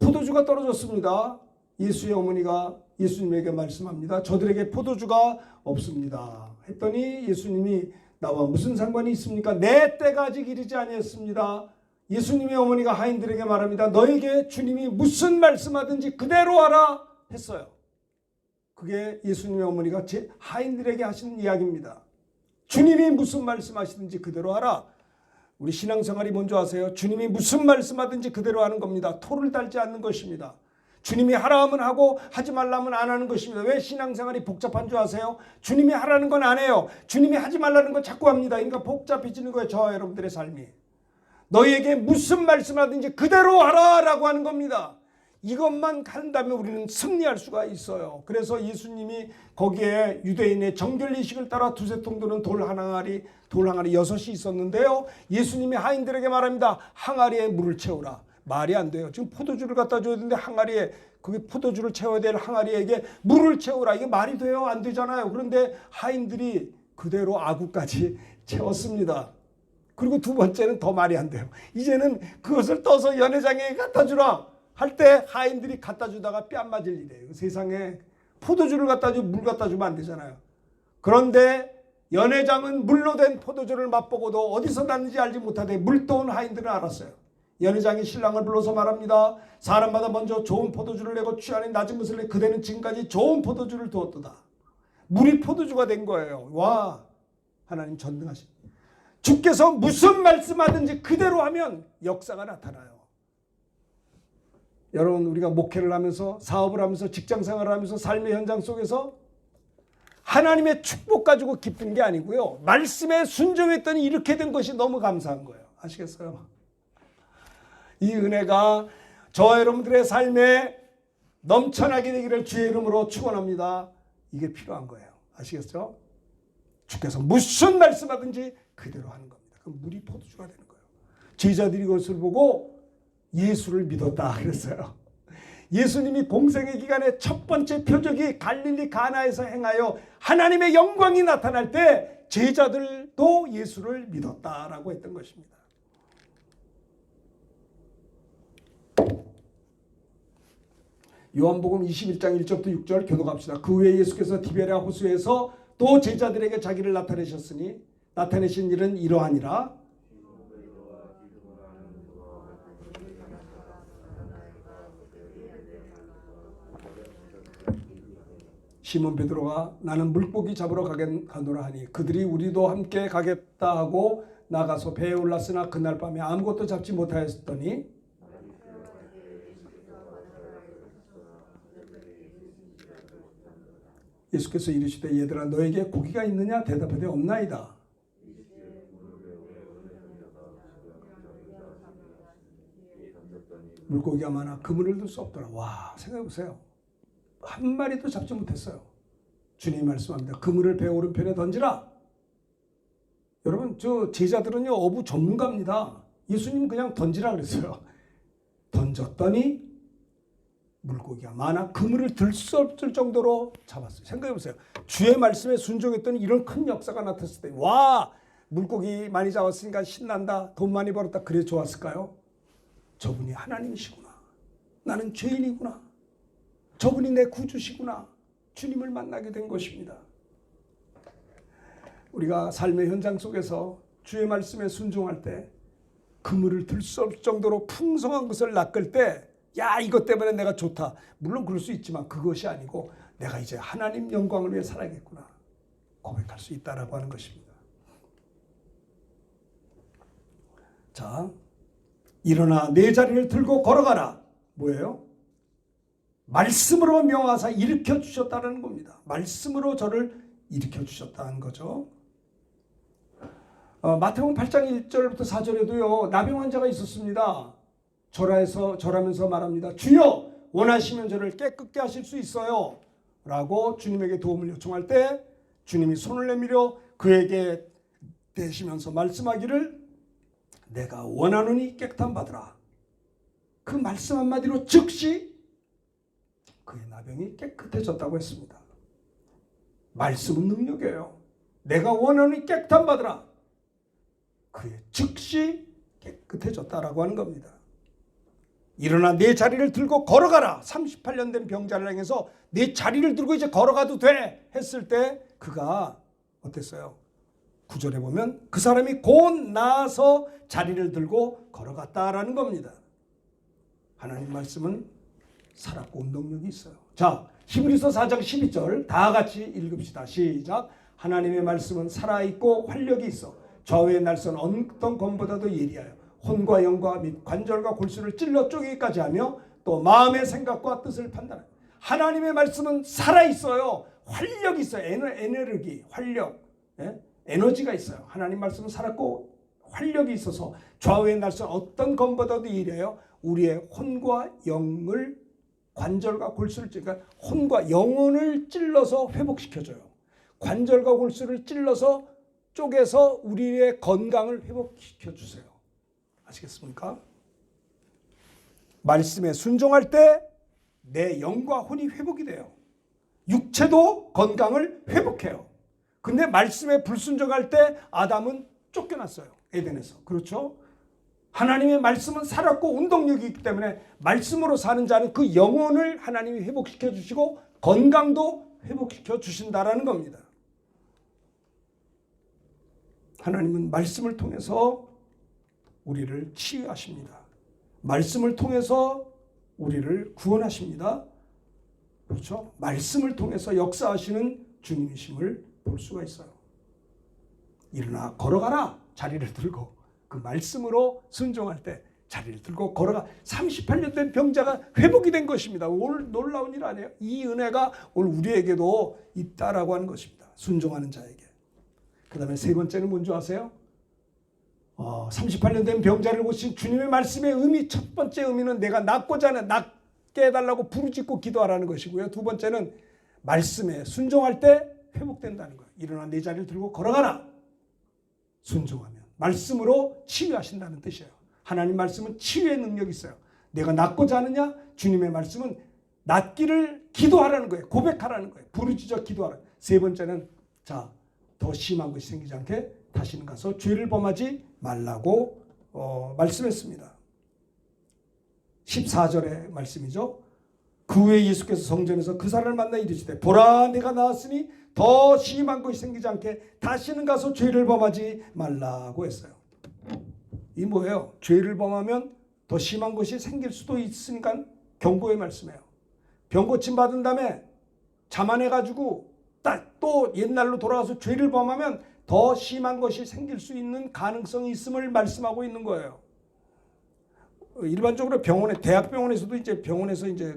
포도주가 떨어졌습니다. 예수의 어머니가 예수님에게 말씀합니다. 저들에게 포도주가 없습니다. 했더니 예수님이 나와 무슨 상관이 있습니까? 내 때가 아직 이르지 아니했습니다. 예수님의 어머니가 하인들에게 말합니다. 너에게 주님이 무슨 말씀하든지 그대로 하라 했어요. 그게 예수님의 어머니가 제 하인들에게 하시는 이야기입니다. 주님이 무슨 말씀하시든지 그대로 하라. 우리 신앙생활이 뭔지 아세요? 주님이 무슨 말씀하든지 그대로 하는 겁니다. 토를 달지 않는 것입니다. 주님이 하라 하면 하고 하지 말라 하면 안 하는 것입니다. 왜 신앙생활이 복잡한 줄 아세요? 주님이 하라는 건 안 해요. 주님이 하지 말라는 건 자꾸 합니다. 그러니까 복잡해지는 거예요. 저와 여러분들의 삶이. 너희에게 무슨 말씀하든지 그대로 하라라고 하는 겁니다. 이것만 한다면 우리는 승리할 수가 있어요. 그래서 예수님이 거기에 유대인의 정결의식을 따라 두세 통 드는 돌 항아리 6이 있었는데요. 예수님이 하인들에게 말합니다. 항아리에 물을 채우라. 말이 안 돼요. 지금 포도주를 갖다 줘야 되는데 항아리에 그게 포도주를 채워야 될 항아리에게 물을 채우라. 이게 말이 돼요? 안 되잖아요. 그런데 하인들이 그대로 아구까지 채웠습니다. 그리고 두 번째는 더 말이 안 돼요. 이제는 그것을 떠서 연회장에 갖다 주라 할 때 하인들이 갖다 주다가 뺨 맞을 일이에요. 세상에 포도주를 갖다 주고 물 갖다 주면 안 되잖아요. 그런데 연회장은 물로 된 포도주를 맛보고도 어디서 났는지 알지 못하되 물떠온 하인들은 알았어요. 연회장이 신랑을 불러서 말합니다. 사람마다 먼저 좋은 포도주를 내고 취하는 낮은 것을 내 그대는 지금까지 좋은 포도주를 두었도다. 물이 포도주가 된 거예요. 와, 하나님 전능하신. 주께서 무슨 말씀하든지 그대로 하면 역사가 나타나요. 여러분, 우리가 목회를 하면서 사업을 하면서 직장생활을 하면서 삶의 현장 속에서 하나님의 축복 가지고 기쁜 게 아니고요. 말씀에 순종했더니 이렇게 된 것이 너무 감사한 거예요. 아시겠어요? 이 은혜가 저와 여러분들의 삶에 넘쳐나게 되기를 주의 이름으로 축원합니다. 이게 필요한 거예요. 아시겠죠? 주께서 무슨 말씀하든지 그대로 하는 겁니다. 그럼 물이 포도주가 되는 거예요. 제자들이 그것을 보고 예수를 믿었다 그랬어요. 예수님이 공생의 기간에 첫 번째 표적이 갈릴리 가나에서 행하여 하나님의 영광이 나타날 때 제자들도 예수를 믿었다라고 했던 것입니다. 요한복음 21장 1절부터 6절 교독합시다. 그 후에 예수께서 디베랴 호수에서 또 제자들에게 자기를 나타내신 일은 이러하니라. 시몬 베드로가 나는 물고기 잡으러 가노라 하니 그들이 우리도 함께 가겠다 하고 나가서 배에 올랐으나 그날 밤에 아무것도 잡지 못하였더니 예수께서 이르시되 얘들아 너에게 고기가 있느냐 대답하되 없나이다. 물고기가 많아 그물을 들 수 없더라. 와, 생각해 보세요. 한 마리도 잡지 못했어요. 주님이 말씀합니다. 그물을 배 오른편에 던지라. 여러분, 저 제자들은요 어부 전문가입니다. 예수님 그냥 던지라 그랬어요. 던졌더니 물고기가 많아 그물을 들 수 없을 정도로 잡았어요. 생각해 보세요. 주의 말씀에 순종했더니 이런 큰 역사가 나타났을 때, 와, 물고기 많이 잡았으니까 신난다, 돈 많이 벌었다, 그래 좋았을까요? 저분이 하나님이시구나. 나는 죄인이구나. 저분이 내 구주시구나. 주님을 만나게 된 것입니다. 우리가 삶의 현장 속에서 주의 말씀에 순종할 때 그물을 들 수 없을 정도로 풍성한 것을 낚을 때, 야, 이것 때문에 내가 좋다. 물론 그럴 수 있지만 그것이 아니고 내가 이제 하나님 영광을 위해 살아야겠구나 고백할 수 있다라고 하는 것입니다. 자, 일어나 내 자리를 들고 걸어가라. 뭐예요? 말씀으로 명하사 일으켜 주셨다는 겁니다. 말씀으로 저를 일으켜 주셨다는 거죠. 마태복음 8장 1절부터 4절에도요 나병 환자가 있었습니다. 절하면서 말합니다. 주여 원하시면 저를 깨끗게 하실 수 있어요 라고 주님에게 도움을 요청할 때 주님이 손을 내밀어 그에게 대시면서 말씀하기를 내가 원하노니 깨끗함 받으라. 그 말씀 한마디로 즉시 그의 나병이 깨끗해졌다고 했습니다. 말씀은 능력이에요. 내가 원하노니 깨끗함 받으라. 그의 즉시 깨끗해졌다라고 하는 겁니다. 일어나 내 자리를 들고 걸어가라. 38년 된 병자를 향해서 내 자리를 들고 이제 걸어가도 돼 했을 때 그가 어땠어요? 9절에 보면 그 사람이 곧 나아서 자리를 들고 걸어갔다라는 겁니다. 하나님 말씀은 살았고 운동력이 있어요. 자, 히브리서 4장 12절 다 같이 읽읍시다. 시작. 하나님의 말씀은 살아있고 활력이 있어 좌우의 날선 어떤 검보다도 예리하여 혼과 영과 및 관절과 골수를 찔러 쪼개기까지 하며 또 마음의 생각과 뜻을 판단하여. 하나님의 말씀은 살아있어요. 활력이 있어요. 에너지, 활력, 에너지가 있어요. 하나님 말씀은 살았고 활력이 있어서 좌우의 날선 어떤 검보다도 예리하여 우리의 혼과 영을 관절과 골수를 그러니까 혼과 영혼을 찔러서 회복시켜줘요. 관절과 골수를 찔러서 쪼개서 우리의 건강을 회복시켜주세요. 아시겠습니까? 말씀에 순종할 때 내 영과 혼이 회복이 돼요. 육체도 건강을 회복해요. 근데 말씀에 불순종할 때 아담은 쫓겨났어요. 에덴에서. 그렇죠? 하나님의 말씀은 살았고 운동력이 있기 때문에 말씀으로 사는 자는 그 영혼을 하나님이 회복시켜 주시고 건강도 회복시켜 주신다라는 겁니다. 하나님은 말씀을 통해서 우리를 치유하십니다. 말씀을 통해서 우리를 구원하십니다. 그렇죠? 말씀을 통해서 역사하시는 주님이심을 볼 수가 있어요. 일어나 걸어가라. 자리를 들고 그 말씀으로 순종할 때 자리를 들고 걸어가 38년 된 병자가 회복이 된 것입니다. 놀라운 일 아니에요? 이 은혜가 오늘 우리에게도 있다라고 하는 것입니다. 순종하는 자에게. 그 다음에 세 번째는 뭔지 아세요? 38년 된 병자를 고친 주님의 말씀의 의미, 첫 번째 의미는 내가 낫고자 하는 낫게 해달라고 부르짖고 기도하라는 것이고요. 두 번째는 말씀에 순종할 때 회복된다는 거예요. 일어나 내 자리를 들고 걸어가라. 순종하면 말씀으로 치유하신다는 뜻이에요. 하나님 말씀은 치유의 능력이 있어요. 내가 낫고자 하느냐? 주님의 말씀은 낫기를 기도하라는 거예요. 고백하라는 거예요. 부르짖어 기도하라. 세 번째는 자, 더 심한 것이 생기지 않게 다시는 가서 죄를 범하지 말라고 말씀했습니다. 14절의 말씀이죠. 그 후에 예수께서 성전에서 그 사람을 만나 이르시되 보라 내가 나았으니 더 심한 것이 생기지 않게 다시는 가서 죄를 범하지 말라고 했어요. 이 뭐예요? 죄를 범하면 더 심한 것이 생길 수도 있으니까 경고의 말씀이에요. 병 고침 받은 다음에 자만해가지고 또 옛날로 돌아가서 죄를 범하면 더 심한 것이 생길 수 있는 가능성이 있음을 말씀하고 있는 거예요. 일반적으로 대학병원에서도 이제 병원에서 이제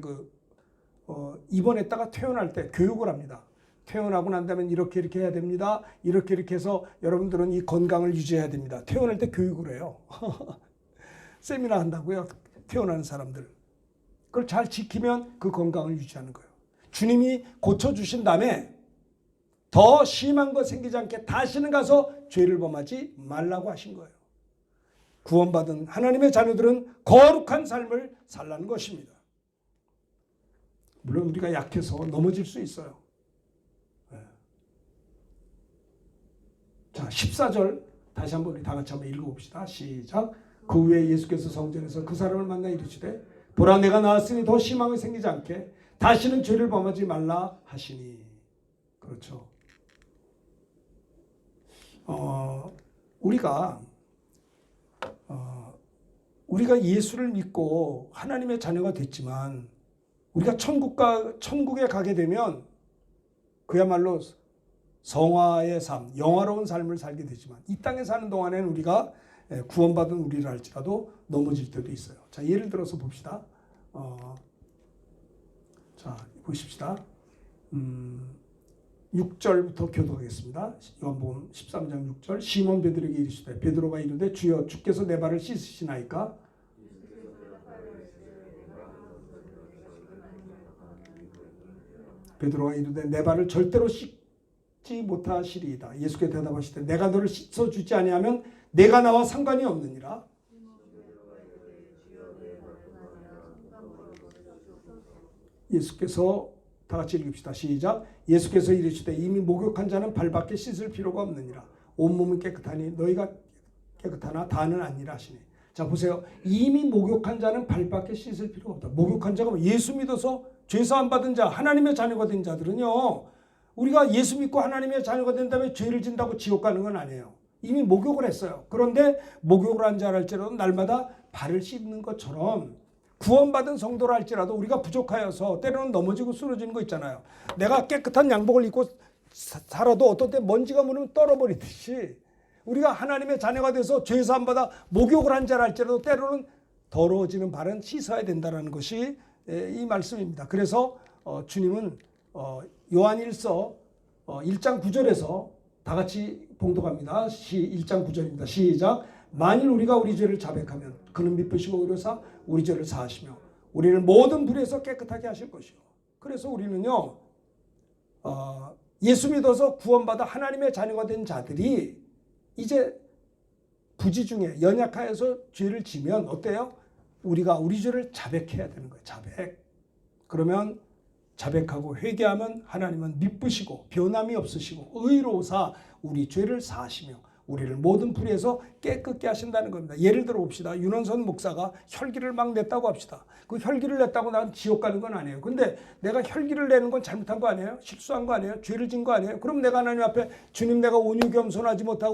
입원했다가 퇴원할 때 교육을 합니다. 퇴원하고 난 다음에 이렇게 해야 됩니다. 이렇게 해서 여러분들은 이 건강을 유지해야 됩니다. 퇴원할 때 교육을 해요. 세미나 한다고요. 퇴원하는 사람들. 그걸 잘 지키면 그 건강을 유지하는 거예요. 주님이 고쳐주신 다음에 더 심한 거 생기지 않게 다시는 가서 죄를 범하지 말라고 하신 거예요. 구원받은 하나님의 자녀들은 거룩한 삶을 살라는 것입니다. 물론 우리가 약해서 넘어질 수 있어요. 자, 14절 다시 한번 우리 다 같이 한번 읽어봅시다. 시작. 그 후에 예수께서 성전에서 그 사람을 만나 이르시되 보라 내가 나았으니 더 심한 것이 생기지 않게 다시는 죄를 범하지 말라 하시니. 그렇죠. 우리가 예수를 믿고 하나님의 자녀가 됐지만 우리가 천국에 가게 되면 그야말로 성화의 삶, 영화로운 삶을 살게 되지만 이 땅에 사는 동안에는 우리가 구원받은 우리를 할지라도 넘어질 때도 있어요. 자, 예를 들어서 봅시다. 자, 보십시다. 6절부터 교독하겠습니다. 요한복음 13장 6절. 시몬 베드로에게 이르시되 베드로가 이르되 주여 주께서 내 발을 씻으시나이까? 베드로가 이르되 내 발을 절대로 씻지 못하시리이다. 예수께 대답하시되 내가 너를 씻어주지 아니하면 내가 나와 상관이 없느니라. 예수께서 다 같이 읽읍시다. 시작. 예수께서 이르시되 이미 목욕한 자는 발밖에 씻을 필요가 없느니라. 온몸은 깨끗하니 너희가 깨끗하나 다는 아니라 하시니. 자, 보세요. 이미 목욕한 자는 발밖에 씻을 필요가 없다. 목욕한 자가 예수 믿어서 죄사함 받은 자, 하나님의 자녀가 된 자들은요, 우리가 예수 믿고 하나님의 자녀가 된 다음에 죄를 진다고 지옥 가는 건 아니에요. 이미 목욕을 했어요. 그런데 목욕을 한 자라 할지라도 날마다 발을 씻는 것처럼 구원받은 성도라 할지라도 우리가 부족하여서 때로는 넘어지고 쓰러지는 거 있잖아요. 내가 깨끗한 양복을 입고 살아도 어떤 때 먼지가 묻으면 떨어버리듯이 우리가 하나님의 자녀가 돼서 죄사함 받아 목욕을 한 자라 할지라도 때로는 더러워지는 발은 씻어야 된다는 것이 이 말씀입니다. 그래서 주님은 요한일서 1장 9절에서 다 같이 봉독합니다. 1장 9절입니다. 시작. 만일 우리가 우리 죄를 자백하면 그는 미쁘시고 의로사 우리 죄를 사하시며 우리를 모든 불에서 깨끗하게 하실 것이요. 그래서 우리는요, 예수 믿어서 구원받아 하나님의 자녀가 된 자들이 이제 부지 중에 연약하여서 죄를 지면 어때요? 우리가 우리 죄를 자백해야 되는 거예요. 자백. 그러면 자백하고 회개하면 하나님은 미쁘시고 변함이 없으시고 의로우사 우리 죄를 사하시며 우리를 모든 불의에서 깨끗게 하신다는 겁니다. 예를 들어 봅시다. 윤원선 목사가 혈기를 막 냈다고 합시다. 그 혈기를 냈다고 난 지옥 가는 건 아니에요. 근데 내가 혈기를 내는 건 잘못한 거 아니에요? 실수한 거 아니에요? 죄를 진 거 아니에요? 그럼 내가 하나님 앞에 주님 내가 온유 겸손하지 못하고